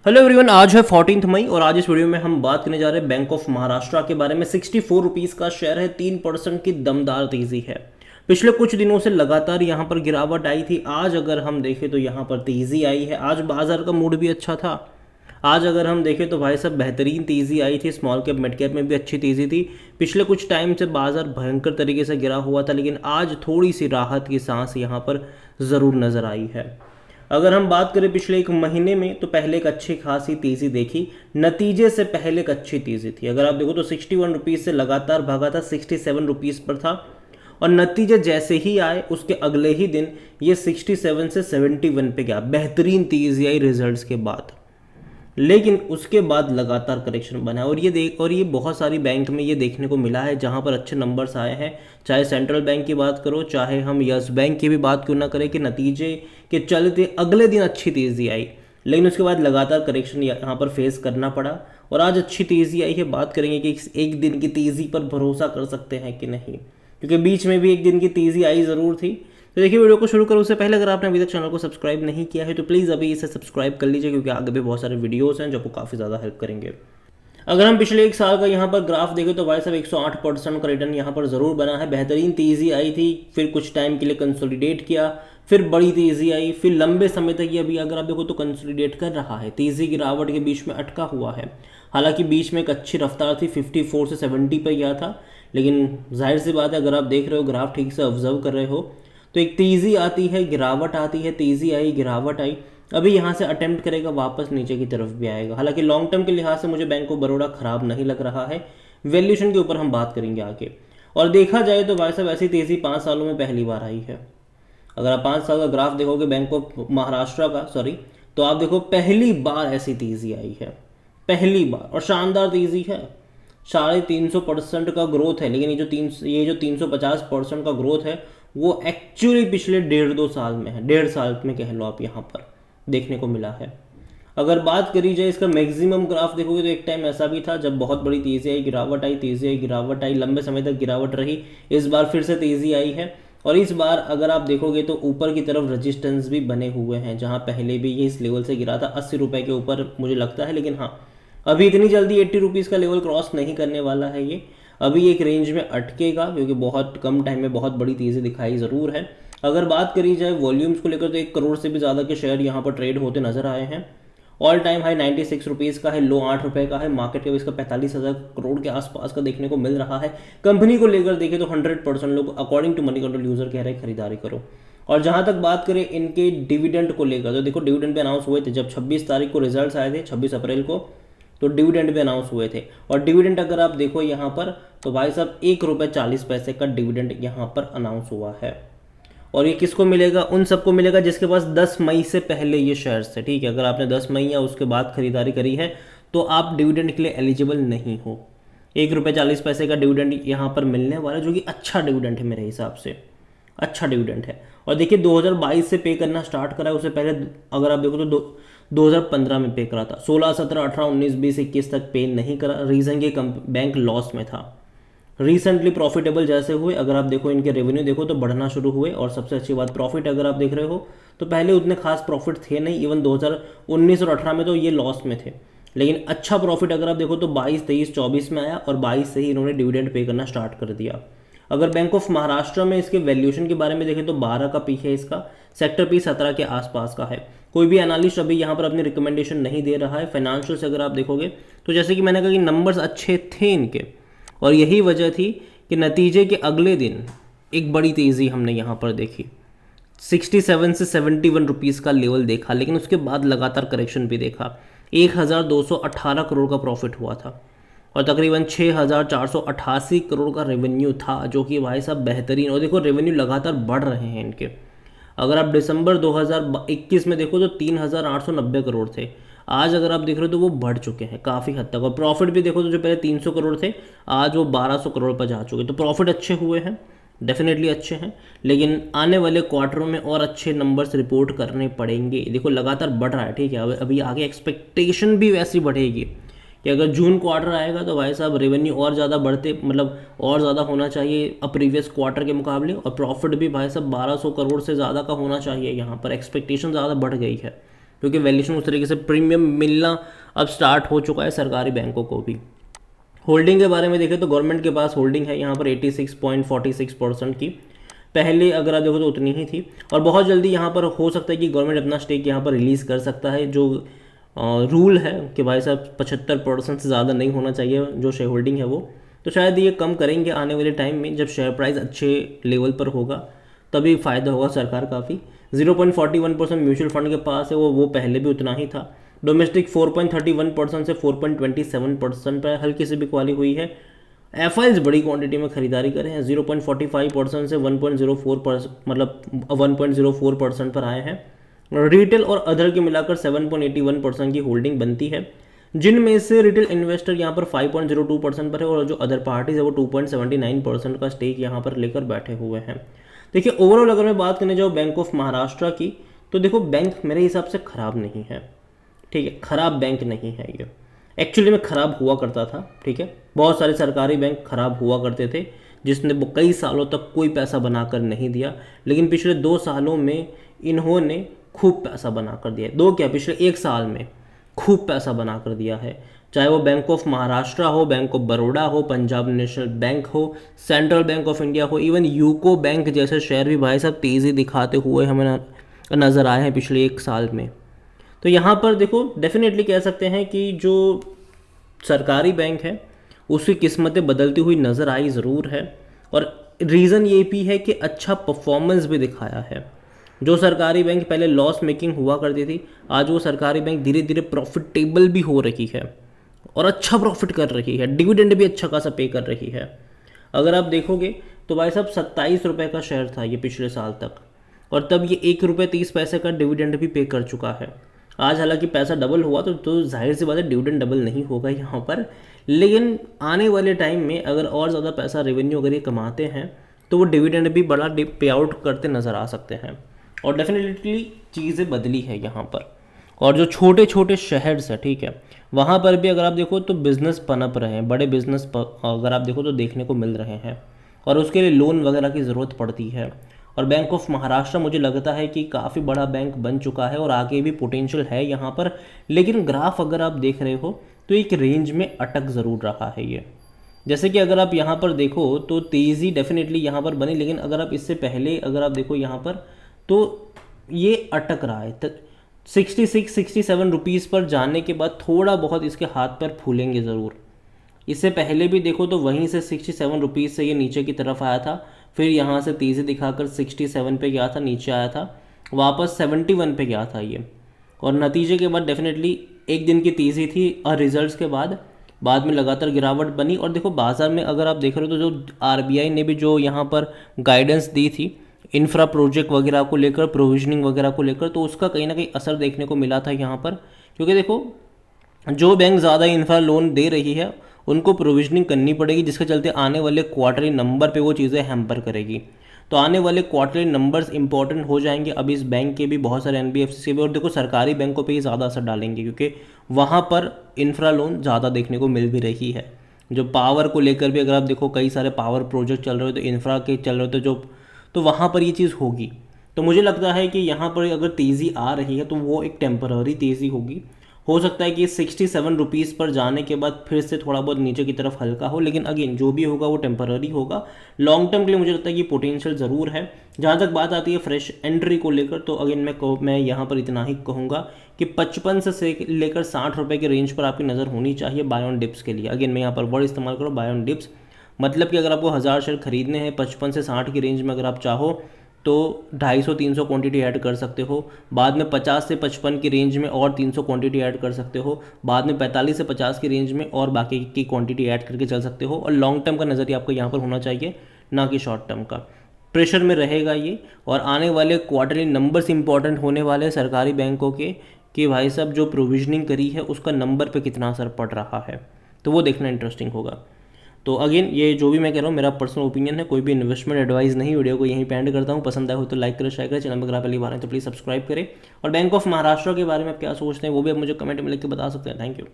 Hello everyone, आज है 14 मई और आज इस वीडियो में हम बात करने जा रहे हैं बैंक ऑफ महाराष्ट्र के बारे में। 64 रुपीज़ का शेयर है, 3% की दमदार तेजी है। पिछले कुछ दिनों से लगातार यहाँ पर गिरावट आई थी। आज अगर हम देखें तो यहाँ पर तेज़ी आई है। आज बाजार का मूड भी अच्छा था। आज अगर हम देखें तो भाई साहब बेहतरीन तेज़ी आई थी। स्मॉल कैप मिड कैप में भी अच्छी तेज़ी थी। पिछले कुछ टाइम से बाजार भयंकर तरीके से गिरा हुआ था, लेकिन आज थोड़ी सी राहत की सांस यहाँ पर ज़रूर नज़र आई है। अगर हम बात करें पिछले एक महीने में तो पहले एक अच्छी खासी तेज़ी देखी, नतीजे से पहले एक अच्छी तेज़ी थी। अगर आप देखो तो 61 रुपीज़ से लगातार भागा था, 67 रुपीज़ पर था और नतीजे जैसे ही आए उसके अगले ही दिन ये 67 से 71 पे गया। बेहतरीन तेज़ी आई रिजल्ट्स के बाद, लेकिन उसके बाद लगातार करेक्शन बना है। और ये बहुत सारी बैंक में ये देखने को मिला है जहां पर अच्छे नंबर्स आए हैं। चाहे सेंट्रल बैंक की बात करो, चाहे हम यस बैंक की भी बात क्यों ना करें, कि नतीजे के चलते अगले दिन अच्छी तेज़ी आई, लेकिन उसके बाद लगातार करेक्शन यहाँ पर फेस करना पड़ा और आज अच्छी तेज़ी आई है। बात करेंगे कि एक दिन की तेज़ी पर भरोसा कर सकते हैं कि नहीं, क्योंकि बीच में भी एक दिन की तेज़ी आई ज़रूर थी। तो देखिए, वीडियो को शुरू करो उससे पहले अगर आपने अभी तक चैनल को सब्सक्राइब नहीं किया है तो प्लीज़ अभी इसे सब्सक्राइब कर लीजिए, क्योंकि आगे भी बहुत सारे वीडियोस हैं जो आपको काफ़ी ज़्यादा हेल्प करेंगे। अगर हम पिछले एक साल का यहाँ पर ग्राफ देखें तो भाई साहब 108% का रिटर्न यहाँ पर ज़रूर बना है। बेहतरीन तेज़ी आई थी, फिर कुछ टाइम के लिए कंसोलिडेट किया, फिर बड़ी तेज़ी आई, फिर लंबे समय तक ये अभी अगर आप देखो तो कंसोलिडेट कर रहा है। तेज़ी गिरावट के बीच में अटका हुआ है। हालांकि बीच में एक अच्छी रफ्तार थी, 54 से 70 पर गया था, लेकिन जाहिर सी बात है अगर आप देख रहे हो ग्राफ ठीक से ऑब्जर्व कर रहे हो तो एक तेज़ी आती है, गिरावट आती है, तेज़ी आई, गिरावट आई। अभी यहाँ से अटेम्प्ट करेगा, वापस नीचे की तरफ भी आएगा। हालांकि लॉन्ग टर्म के लिहाज से मुझे बैंक ऑफ बड़ौदा खराब नहीं लग रहा है। वैल्यूएशन के ऊपर हम बात करेंगे आगे। और देखा जाए तो भाई साहब ऐसी तेज़ी 5 सालों में पहली बार आई है। अगर आप 5 साल का ग्राफ देखोगे बैंक ऑफ महाराष्ट्र का, तो आप देखो पहली बार ऐसी तेज़ी आई है, पहली बार, और शानदार तेज़ी है। 350% का ग्रोथ है, लेकिन ये जो 350% का ग्रोथ है वो एक्चुअली पिछले 1.5-2 साल में है। 1.5 साल में कह लो आप यहाँ पर देखने को मिला है। अगर बात करी जाए इसका मैक्सिमम ग्राफ देखोगे तो एक टाइम ऐसा भी था जब बहुत बड़ी तेज़ी आई, गिरावट आई, तेज़ी आई, गिरावट आई, लंबे समय तक गिरावट रही। इस बार फिर से तेज़ी आई है और इस बार अगर आप देखोगे तो ऊपर की तरफ रजिस्टेंस भी बने हुए हैं, जहाँ पहले भी ये इस लेवल से गिरा था 80 रुपये के ऊपर मुझे लगता है। लेकिन हाँ, अभी इतनी जल्दी 80 रुपीज़ का लेवल क्रॉस नहीं करने वाला है। ये अभी एक रेंज में अटकेगा, क्योंकि बहुत कम टाइम में बहुत बड़ी तेज़ी दिखाई ज़रूर है। अगर बात करी जाए वॉल्यूम्स को लेकर तो 1 करोड़ से भी ज़्यादा के शेयर यहाँ पर ट्रेड होते नजर आए हैं। ऑल टाइम हाई 96 रुपीज़ का है, लो 8 रुपये का है। मार्केट कैप इसका 45,000 करोड़ के आसपास का देखने को मिल रहा है। कंपनी को लेकर देखें तो 100% लोग according to Moneycontrol user कह रहे हैं खरीदारी करो। और जहां तक बात करें इनके डिविडेंड को लेकर तो देखो, डिविडेंड पे अनाउंस हुए थे जब 26 तारीख को रिजल्ट्स आए थे, 26 अप्रैल को, तो डिविडेंड भी अनाउंस हुए थे। और डिविडेंड अगर आप देखो यहाँ पर तो भाई साहब 1 रुपये 40 पैसे का डिविडेंड यहाँ पर अनाउंस हुआ है। और ये किसको मिलेगा? उन सबको मिलेगा जिसके पास 10 मई से पहले ये शेयर्स थे। ठीक है, अगर आपने 10 मई या उसके बाद खरीदारी करी है तो आप डिविडेंड के लिए एलिजिबल नहीं हो। 1 रुपये 40 पैसे का डिविडेंड यहाँ पर मिलने वाला है, जो कि अच्छा डिविडेंड है मेरे हिसाब से, अच्छा डिविडेंड है। और देखिए 2022 से पे करना स्टार्ट करा है, उससे पहले अगर आप देखो तो 2015 में पे करा था। 16, 17, 18, 19, 20, 21 तक पे नहीं करा। रीज़न ये बैंक लॉस में था। रिसेंटली प्रॉफिटेबल जैसे हुए, अगर आप देखो इनके रेवेन्यू देखो तो बढ़ना शुरू हुए। और सबसे अच्छी बात, प्रॉफिट अगर आप देख रहे हो तो पहले उतने खास प्रॉफिट थे नहीं। इवन 2019 और 18 में तो ये लॉस में थे, लेकिन अच्छा प्रॉफिट अगर आप देखो तो 22, 23, 24 में आया और 22 से ही इन्होंने डिविडेंड पे करना स्टार्ट कर दिया। अगर बैंक ऑफ महाराष्ट्र में इसके वैल्यूएशन के बारे में देखें तो 12 का पी है इसका, सेक्टर पी 17 के आसपास का है। कोई भी एनालिस्ट अभी यहाँ पर अपनी रिकमेंडेशन नहीं दे रहा है। फाइनेंशियल से अगर आप देखोगे तो जैसे कि मैंने कहा कि नंबर्स अच्छे थे इनके, और यही वजह थी कि नतीजे के अगले दिन एक बड़ी तेज़ी हमने यहाँ पर देखी। 67 से 71 रुपीज़ का लेवल देखा, लेकिन उसके बाद लगातार करेक्शन भी देखा। 1218 करोड़ का प्रॉफिट हुआ था और तकरीबन 6488 करोड़ का रेवेन्यू था, जो कि भाई साहब बेहतरीन। और देखो रेवेन्यू लगातार बढ़ रहे हैं इनके। अगर आप दिसंबर 2021 में देखो तो 3890 करोड़ थे। आज अगर आप देख रहे हो तो वो बढ़ चुके हैं काफ़ी हद तक। और प्रॉफिट भी देखो तो जो पहले 300 करोड़ थे आज वो 1200 करोड़ पर जा चुके। तो प्रॉफिट अच्छे हुए हैं, डेफिनेटली अच्छे हैं, लेकिन आने वाले क्वार्टरों में और अच्छे नंबर्स रिपोर्ट करने पड़ेंगे। देखो लगातार बढ़ रहा है, ठीक है। अभी आगे एक्सपेक्टेशन भी वैसी बढ़ेगी कि अगर जून क्वार्टर आएगा तो भाई साहब रेवेन्यू और ज़्यादा बढ़ते, मतलब और ज़्यादा होना चाहिए प्रीवियस क्वार्टर के मुकाबले। और प्रॉफिट भी भाई साहब 1200 करोड़ से ज़्यादा का होना चाहिए। यहाँ पर एक्सपेक्टेशन ज़्यादा बढ़ गई है। क्योंकि वैल्यूएशन उस तरीके से प्रीमियम मिलना अब स्टार्ट हो चुका है सरकारी बैंकों को भी। होल्डिंग के बारे में देखें तो गवर्नमेंट के पास होल्डिंग है यहाँ पर 86.46% की। पहले अगर आप देखो तो उतनी ही थी, और बहुत जल्दी यहाँ पर हो सकता है कि गवर्नमेंट अपना स्टेक यहाँ पर रिलीज़ कर सकता है। जो रूल है कि भाई साहब 75% से ज़्यादा नहीं होना चाहिए जो शेयर होल्डिंग है वो, तो शायद ये कम करेंगे आने वाले टाइम में जब शेयर प्राइस अच्छे लेवल पर होगा, तभी फ़ायदा होगा सरकार काफ़ी। 0.41% म्यूचुअल फंड के पास है, वो पहले भी उतना ही था। डोमेस्टिक 4.31% से 4.27% पर हल्की सी बिकवाली हुई है। एफआईज बड़ी क्वांटिटी में खरीदारी करे हैं, 0.45% से 1.04% मतलब 1.04% पर आए हैं। रिटेल और अदर के मिलाकर 7.81% की होल्डिंग बनती है, जिनमें से रिटेल इन्वेस्टर यहाँ पर 5.02% पर है और जो अदर पार्टीज है वो 2.79% का स्टेक यहाँ पर लेकर बैठे हुए हैं। देखिए ओवरऑल अगर मैं बात करने जाऊँ बैंक ऑफ महाराष्ट्र की, तो देखो बैंक मेरे हिसाब से ख़राब नहीं है, ठीक है, ख़राब बैंक नहीं है ये। एक्चुअली में ख़राब हुआ करता था, ठीक है, बहुत सारे सरकारी बैंक ख़राब हुआ करते थे जिसने वो कई सालों तक कोई पैसा बनाकर नहीं दिया, लेकिन पिछले 2 सालों में इन्होंने खूब पैसा बनाकर दिया। पिछले 1 साल में खूब पैसा बनाकर दिया है। चाहे वो बैंक ऑफ महाराष्ट्र हो, बैंक ऑफ बड़ौदा हो, पंजाब नेशनल बैंक हो, सेंट्रल बैंक ऑफ इंडिया हो, इवन यूको बैंक जैसे शेयर भी भाई साहब तेज़ी दिखाते हुए हमें नज़र आए हैं पिछले 1 साल में। तो यहाँ पर देखो डेफिनेटली कह सकते हैं कि जो सरकारी बैंक है उसकी किस्मतें बदलती हुई नज़र आई ज़रूर है, और रीज़न ये भी है कि अच्छा परफॉर्मेंस भी दिखाया है। जो सरकारी बैंक पहले लॉस मेकिंग हुआ करती थी, आज वो सरकारी बैंक धीरे धीरे प्रॉफिटेबल भी हो रही है और अच्छा प्रॉफिट कर रही है, डिविडेंड भी अच्छा खासा पे कर रही है। अगर आप देखोगे तो भाई साहब 27 रुपये का शेयर था ये पिछले साल तक, और तब ये 1 रुपये 30 पैसे का डिविडेंड भी पे कर चुका है। आज हालांकि पैसा डबल हुआ तो जाहिर सी बात है डिविडेंड डबल नहीं होगा यहाँ पर, लेकिन आने वाले टाइम में अगर और ज़्यादा पैसा रेवेन्यू अगर ये कमाते हैं तो वो डिविडेंड भी बड़ा पे आउट करते नज़र आ सकते हैं। और डेफिनेटली चीज़ें बदली है यहाँ पर। और जो छोटे छोटे शहर्स है, ठीक है, वहाँ पर भी अगर आप देखो तो बिज़नेस पनप रहे हैं, बड़े बिज़नेस अगर आप देखो तो देखने को मिल रहे हैं, और उसके लिए लोन वगैरह की ज़रूरत पड़ती है। और बैंक ऑफ महाराष्ट्र मुझे लगता है कि काफ़ी बड़ा बैंक बन चुका है और आगे भी पोटेंशियल है यहाँ पर, लेकिन ग्राफ अगर आप देख रहे हो तो एक रेंज में अटक ज़रूर रहा है ये। जैसे कि अगर आप यहाँ पर देखो तो तेज़ी डेफिनेटली यहाँ पर बनी, लेकिन अगर आप इससे पहले अगर आप देखो यहाँ पर तो ये अटक रहा है। 66-67 रुपीज़ पर जाने के बाद थोड़ा बहुत इसके हाथ पर फूलेंगे ज़रूर। इससे पहले भी देखो तो वहीं से 67 रुपीज़ से ये नीचे की तरफ आया था, फिर यहाँ से तेज़ी दिखाकर 67 पे गया था, नीचे आया था, वापस 71 पे गया था ये, और नतीजे के बाद डेफिनेटली एक दिन की तेज़ी थी और रिजल्ट्स के बाद में लगातार गिरावट बनी। और देखो बाज़ार में अगर आप देख रहे हो तो जो आरबीआई ने भी जो यहाँ पर गाइडेंस दी थी इंफ्रा प्रोजेक्ट वगैरह को लेकर, प्रोविजनिंग वगैरह को लेकर, तो उसका कहीं ना कहीं असर देखने को मिला था यहाँ पर। क्योंकि देखो जो बैंक ज़्यादा इंफ्रा लोन दे रही है उनको प्रोविजनिंग करनी पड़ेगी, जिसके चलते आने वाले क्वार्टरली नंबर पे वो चीज़ें हैम्पर करेगी। तो आने वाले क्वार्टरली नंबर्स इंपॉर्टेंट हो जाएंगे अब इस बैंक के भी, बहुत सारे एनबीएफसी के भी, और देखो सरकारी बैंकों पे ही ज़्यादा असर डालेंगे क्योंकि वहाँ पर इंफ्रा लोन ज़्यादा देखने को मिल भी रही है। जो पावर को लेकर भी अगर आप देखो कई सारे पावर प्रोजेक्ट चल रहे हो तो इंफ्रा के चल रहे हो तो वहाँ पर ये चीज़ होगी। तो मुझे लगता है कि यहाँ पर अगर तेज़ी आ रही है तो वो एक टेम्पररी तेज़ी होगी। हो सकता है कि 67 रुपीज़ पर जाने के बाद फिर से थोड़ा बहुत नीचे की तरफ हल्का हो, लेकिन अगेन जो भी होगा वो टेम्पररी होगा। लॉन्ग टर्म के लिए मुझे लगता है कि पोटेंशियल ज़रूर है। जहाँ तक बात आती है फ्रेश एंट्री को लेकर, तो अगेन मैं यहाँ पर इतना ही कहूँगा कि 55 से लेकर 60 रुपये के रेंज पर आपकी नज़र होनी चाहिए बाय ऑन डिप्स के लिए। अगेन मैं यहाँ पर वर्ड इस्तेमाल करूँ बाय ऑन डिप्स, मतलब कि अगर आपको 1000 शेयर खरीदने हैं 55 से 60 की रेंज में, अगर आप चाहो तो 250-300 क्वांटिटी ऐड कर सकते हो, बाद में 50 से 55 की रेंज में और 300 क्वांटिटी ऐड कर सकते हो, बाद में 45 से 50 की रेंज में और बाकी की क्वांटिटी ऐड करके चल सकते हो। और लॉन्ग टर्म का नज़रिया आपको यहाँ पर होना चाहिए, ना कि शॉर्ट टर्म का। प्रेशर में रहेगा ये, और आने वाले क्वार्टरली नंबर्स इंपॉर्टेंट होने वाले सरकारी बैंकों के कि भाई साहब जो प्रोविजनिंग करी है उसका नंबर पे कितना असर पड़ रहा है, तो वो देखना इंटरेस्टिंग होगा। तो अगेन ये जो भी मैं कह रहा हूँ मेरा पर्सनल ओपिनियन है, कोई भी इन्वेस्टमेंट एडवाइस नहीं। वीडियो को यहीं पे एंड करता हूँ। पसंद आया हो तो लाइक करें, शेयर करें, चैनल पर अगर पहली बार है तो प्लीज़ सब्सक्राइब करें। और बैंक ऑफ महाराष्ट्र के बारे में आप क्या सोचते हैं वो भी आप मुझे कमेंट में लिख के बता सकते हैं। Thank you.